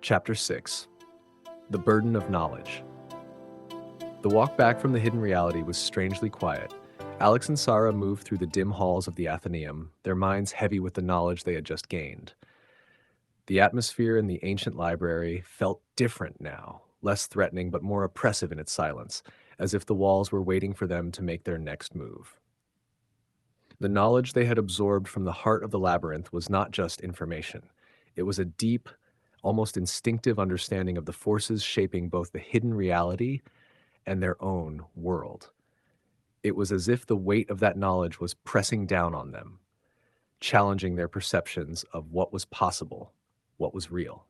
Chapter 6. The Burden of Knowledge. The walk back from the hidden reality was strangely quiet. Alex and Sára moved through the dim halls of the Athenaeum, their minds heavy with the knowledge they had just gained. The atmosphere in the ancient library felt different now, less threatening but more oppressive in its silence, as if the walls were waiting for them to make their next move. The knowledge they had absorbed from the heart of the labyrinth was not just information. It was a deep, almost instinctive understanding of the forces shaping both the hidden reality and their own world. It was as if the weight of that knowledge was pressing down on them, challenging their perceptions of what was possible, what was real.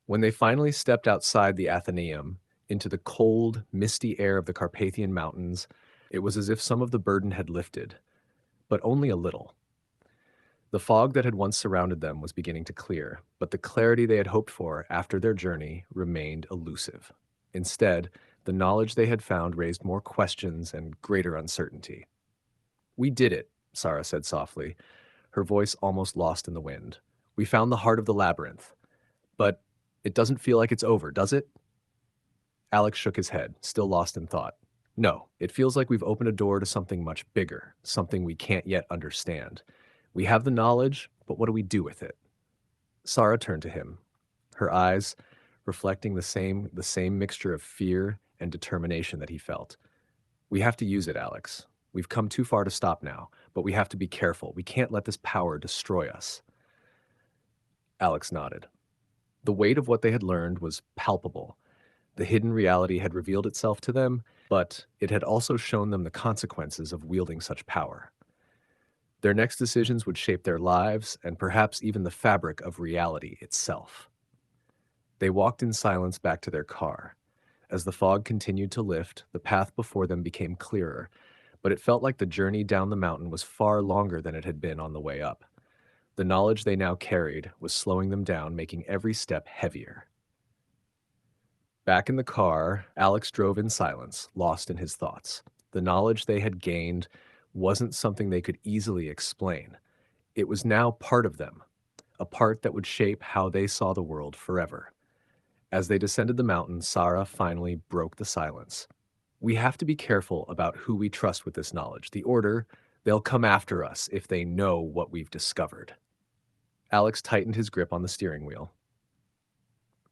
When they finally stepped outside the Athenaeum, into the cold, misty air of the Carpathian Mountains, it was as if some of the burden had lifted, but only a little. The fog that had once surrounded them was beginning to clear, but the clarity they had hoped for after their journey remained elusive. Instead, the knowledge they had found raised more questions and greater uncertainty. "We did it," Sára said softly, her voice almost lost in the wind. "We found the heart of the labyrinth. But it doesn't feel like it's over, does it?" Alex shook his head, still lost in thought. "No, it feels like we've opened a door to something much bigger, something we can't yet understand. We have the knowledge, but what do we do with it?" Sára turned to him, her eyes reflecting the same mixture of fear and determination that he felt. "We have to use it, Alex. We've come too far to stop now, but we have to be careful. We can't let this power destroy us." Alex nodded. The weight of what they had learned was palpable. The hidden reality had revealed itself to them, but it had also shown them the consequences of wielding such power. Their next decisions would shape their lives and perhaps even the fabric of reality itself. They walked in silence back to their car. As the fog continued to lift, the path before them became clearer, but it felt like the journey down the mountain was far longer than it had been on the way up. The knowledge they now carried was slowing them down, making every step heavier. Back in the car, Alex drove in silence, lost in his thoughts. The knowledge they had gained wasn't something they could easily explain. It was now part of them, a part that would shape how they saw the world forever. As they descended the mountain, Sára finally broke the silence. "We have to be careful about who we trust with this knowledge. The Order, they'll come after us if they know what we've discovered." Alex tightened his grip on the steering wheel.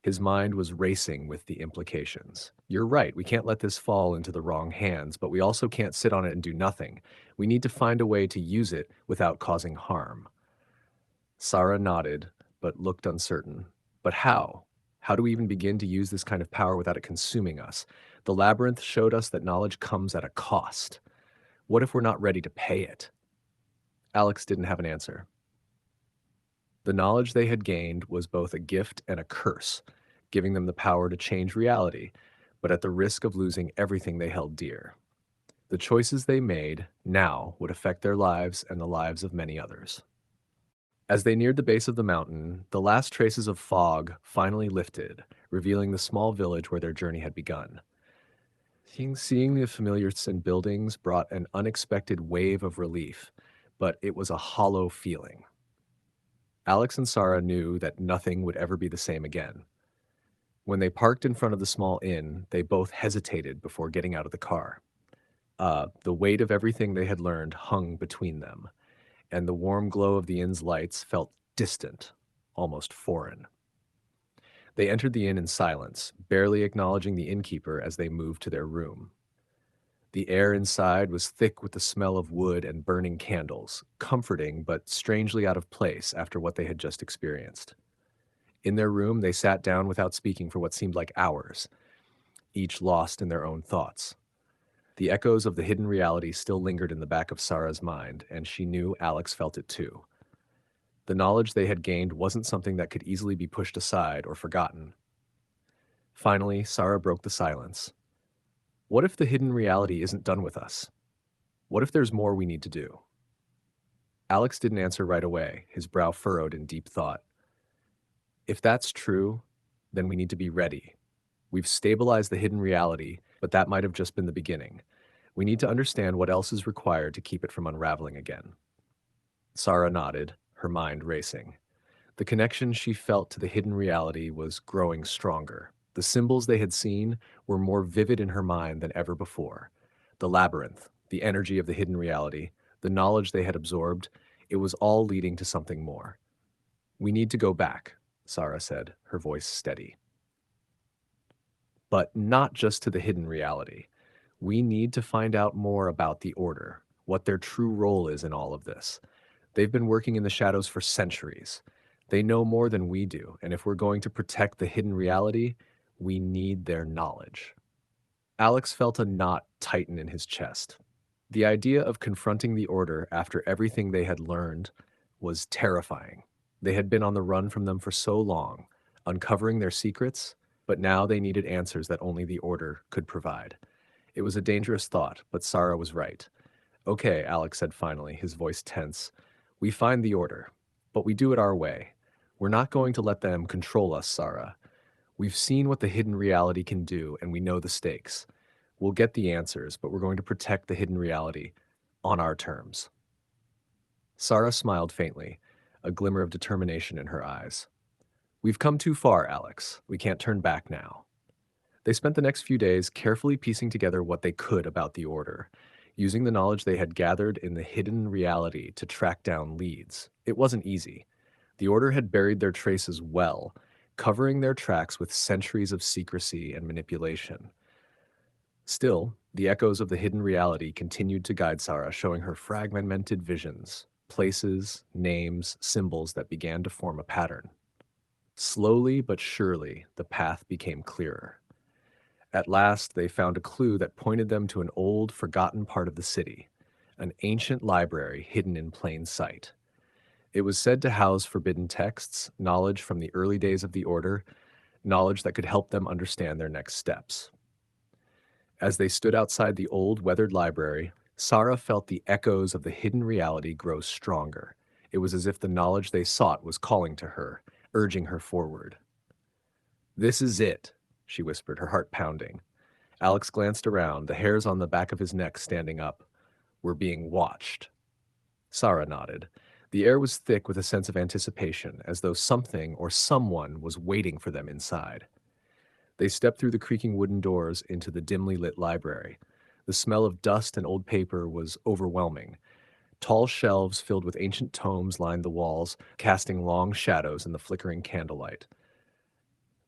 His mind was racing with the implications. "You're right, we can't let this fall into the wrong hands, but we also can't sit on it and do nothing. We need to find a way to use it without causing harm." Sára nodded, but looked uncertain. "But how? How do we even begin to use this kind of power without it consuming us? The labyrinth showed us that knowledge comes at a cost. What if we're not ready to pay it?" Alex didn't have an answer. The knowledge they had gained was both a gift and a curse, giving them the power to change reality, but at the risk of losing everything they held dear. The choices they made now would affect their lives and the lives of many others. As they neared the base of the mountain, the last traces of fog finally lifted, revealing the small village where their journey had begun. Seeing the familiar and buildings brought an unexpected wave of relief, but it was a hollow feeling. Alex and Sára knew that nothing would ever be the same again. When they parked in front of the small inn, they both hesitated before getting out of the car. The weight of everything they had learned hung between them, and the warm glow of the inn's lights felt distant, almost foreign. They entered the inn in silence, barely acknowledging the innkeeper as they moved to their room. The air inside was thick with the smell of wood and burning candles, comforting but strangely out of place after what they had just experienced. In their room, they sat down without speaking for what seemed like hours, each lost in their own thoughts. The echoes of the hidden reality still lingered in the back of Sára's mind, and she knew Alex felt it too. The knowledge they had gained wasn't something that could easily be pushed aside or forgotten. Finally, Sára broke the silence. "What if the hidden reality isn't done with us? What if there's more we need to do?" Alex didn't answer right away, his brow furrowed in deep thought. "If that's true, then we need to be ready. We've stabilized the hidden reality, but that might have just been the beginning. We need to understand what else is required to keep it from unraveling again." Sára nodded, her mind racing. The connection she felt to the hidden reality was growing stronger. The symbols they had seen were more vivid in her mind than ever before. The labyrinth, the energy of the hidden reality, the knowledge they had absorbed, it was all leading to something more. "We need to go back," Sára said, her voice steady. "But not just to the hidden reality. We need to find out more about the Order, what their true role is in all of this. They've been working in the shadows for centuries. They know more than we do, and if we're going to protect the hidden reality, we need their knowledge." Alex felt a knot tighten in his chest. The idea of confronting the Order after everything they had learned was terrifying. They had been on the run from them for so long, uncovering their secrets, but now they needed answers that only the Order could provide. It was a dangerous thought, but Sára was right. "Okay," Alex said finally, his voice tense. "We find the Order, but we do it our way. We're not going to let them control us, Sára. We've seen what the hidden reality can do, and we know the stakes. We'll get the answers, but we're going to protect the hidden reality on our terms." Sára smiled faintly, a glimmer of determination in her eyes. "We've come too far, Alex. We can't turn back now." They spent the next few days carefully piecing together what they could about the Order, using the knowledge they had gathered in the hidden reality to track down leads. It wasn't easy. The Order had buried their traces well, covering their tracks with centuries of secrecy and manipulation. Still, the echoes of the hidden reality continued to guide Sára, showing her fragmented visions, places, names, symbols that began to form a pattern. Slowly but surely, the path became clearer. At last, they found a clue that pointed them to an old, forgotten part of the city, an ancient library hidden in plain sight. It was said to house forbidden texts, knowledge from the early days of the Order, knowledge that could help them understand their next steps. As they stood outside the old, weathered library, Sára felt the echoes of the hidden reality grow stronger. It was as if the knowledge they sought was calling to her, urging her forward. "This is it," she whispered, her heart pounding. Alex glanced around, the hairs on the back of his neck standing up. "We're being watched." Sára nodded. The air was thick with a sense of anticipation, as though something or someone was waiting for them inside. They stepped through the creaking wooden doors into the dimly lit library. The smell of dust and old paper was overwhelming. Tall shelves filled with ancient tomes lined the walls, casting long shadows in the flickering candlelight.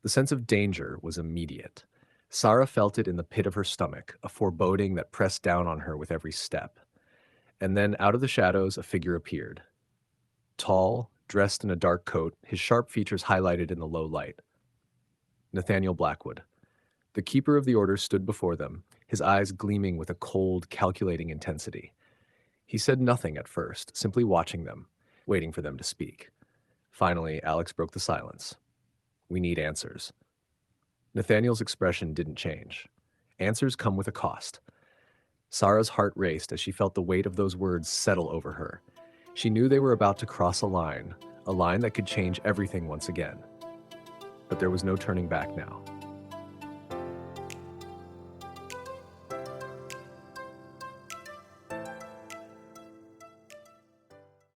The sense of danger was immediate. Sára felt it in the pit of her stomach, a foreboding that pressed down on her with every step. And then, out of the shadows, a figure appeared. Tall, dressed in a dark coat, his sharp features highlighted in the low light. Nathaniel Blackwood. The keeper of the Order stood before them, his eyes gleaming with a cold, calculating intensity. He said nothing at first, simply watching them, waiting for them to speak. Finally, Alex broke the silence. "We need answers." Nathaniel's expression didn't change. Answers come with a cost. Sára's heart raced as she felt the weight of those words settle over her. She knew they were about to cross a line that could change everything once again. But there was no turning back now.